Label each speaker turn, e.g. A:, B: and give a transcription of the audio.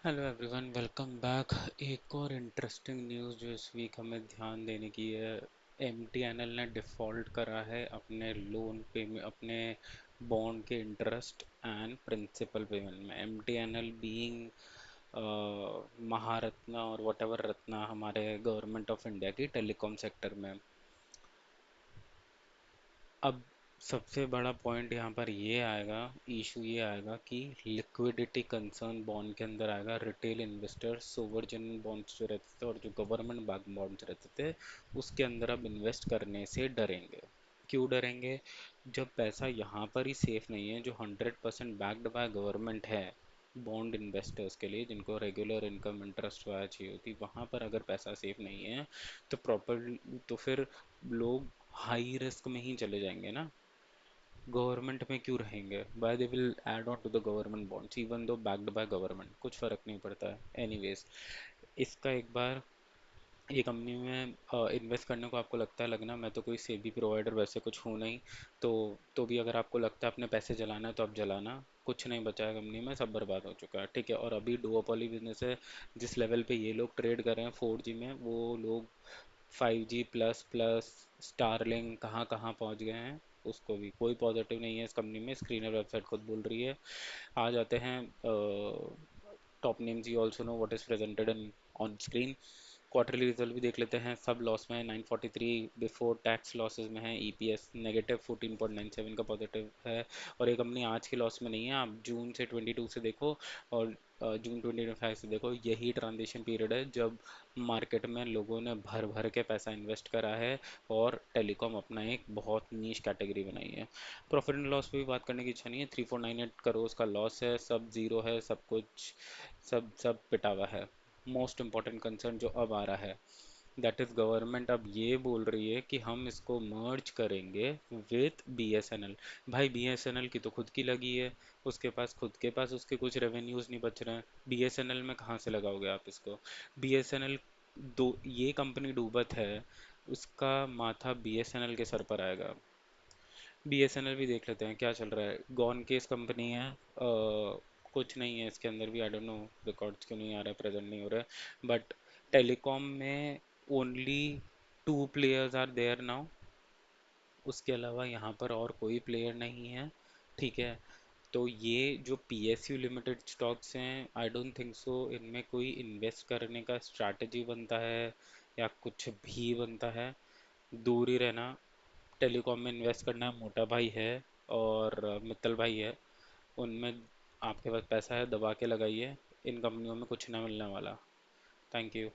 A: Hello everyone, welcome back. एक और interesting news जो इस वीक हमें ध्यान देने की है। एमटीएनएल ने डिफ़ॉल्ट करा है अपने लोन पे में, अपने बॉन्ड के इंटरेस्ट एंड प्रिंसिपल पेमेंट में। एमटीएनएल बीइंग महारत्ना और वटेवर रत्ना हमारे गवर्नमेंट ऑफ इंडिया की टेलीकॉम सेक्टर में। अब सबसे बड़ा पॉइंट यहाँ पर ये आएगा, इशू ये आएगा कि लिक्विडिटी कंसर्न बॉन्ड के अंदर आएगा। रिटेल इन्वेस्टर्स सोवरजन बॉन्ड्स जो रहते थे और जो गवर्नमेंट बैक बॉन्ड्स रहते थे, उसके अंदर अब इन्वेस्ट करने से डरेंगे। क्यों डरेंगे? जब पैसा यहाँ पर ही सेफ नहीं है, जो 100% बैक्ड बाय गवर्नमेंट है, बॉन्ड इन्वेस्टर्स के लिए जिनको रेगुलर इनकम इंटरेस्ट वगैरह चाहिए होती, वहाँ पर अगर पैसा सेफ नहीं है तो प्रॉपर तो फिर लोग हाई रिस्क में ही चले जाएंगे ना। गवर्नमेंट में क्यों रहेंगे? By they will add on to the government bonds even though backed by government, कुछ फ़र्क नहीं पड़ता है एनीवेज। इसका एक बार ये कंपनी में इन्वेस्ट करने को आपको लगता है, लगना, मैं तो कोई सेबी प्रोवाइडर वैसे कुछ हूँ नहीं, तो भी अगर आपको लगता है अपने पैसे जलाना है तो आप जलाना। कुछ नहीं बचा है कंपनी में, सब बर्बाद हो चुका है, ठीक है। और अभी डुओपोली बिजनेस है। जिस लेवल पे ये लोग ट्रेड कर रहे हैं 4G में, वो लोग 5G प्लस प्लस स्टारलिंक कहाँ कहाँ पहुँच गए हैं, उसको भी कोई पॉजिटिव नहीं है इस कंपनी में। स्क्रीनर वेबसाइट खुद बोल रही है। आ जाते हैं top names, you also know what is presented in on screen. Quarterly result भी देख लेते हैं। सब लॉस में है, 943 बिफोर टैक्स लॉसेस में है। ईपीएस नेगेटिव 14.97 का पॉजिटिव है। और ये कंपनी आज के लॉस में नहीं है, आप जून से 22 से देखो और जून 2025 से देखो। यही ट्रांजिशन पीरियड है जब मार्केट में लोगों ने भर भर के पैसा इन्वेस्ट करा है और टेलीकॉम अपना एक बहुत नीश कैटेगरी बनाई है। प्रॉफिट एंड लॉस पे भी बात करने की इच्छा नहीं है। 3498 करोड़ का लॉस है, सब जीरो है, सब कुछ सब सब पिटा हुआ है। मोस्ट इम्पॉर्टेंट कंसर्न जो अब आ रहा है, दैट इज गवर्नमेंट अब ये बोल रही है कि हम इसको मर्ज करेंगे विथ बीएसएनएल। भाई बीएसएनएल की तो खुद की लगी है, उसके पास खुद के पास उसके कुछ रेवेन्यूज नहीं बच रहे हैं, बीएसएनएल में कहाँ से लगाओगे आप इसको? बीएसएनएल दो, ये कंपनी डूबत है, उसका माथा बीएसएनएल के सर पर आएगा। बीएसएनएल भी देख लेते हैं क्या चल रहा है। गॉन केस कंपनी है, कुछ नहीं है इसके अंदर भी। आई डोंट नो रिकॉर्ड्स क्यों नहीं आ रहे, प्रेजेंट नहीं हो रहे। बट टेलीकॉम में only two players are there now, उसके अलावा यहाँ पर और कोई प्लेयर नहीं है, ठीक है। तो ये जो पीएसयू लिमिटेड स्टॉक्स हैं, आई डोंट थिंक सो इनमें कोई इन्वेस्ट करने का स्ट्रैटेजी बनता है या कुछ भी बनता है। दूर ही रहना। टेलीकॉम में इन्वेस्ट करना मोटा भाई है और मित्तल भाई है, उनमें आपके पास पैसा है दबा के लगाइए। इन कंपनियों में कुछ ना मिलने वाला। Thank you.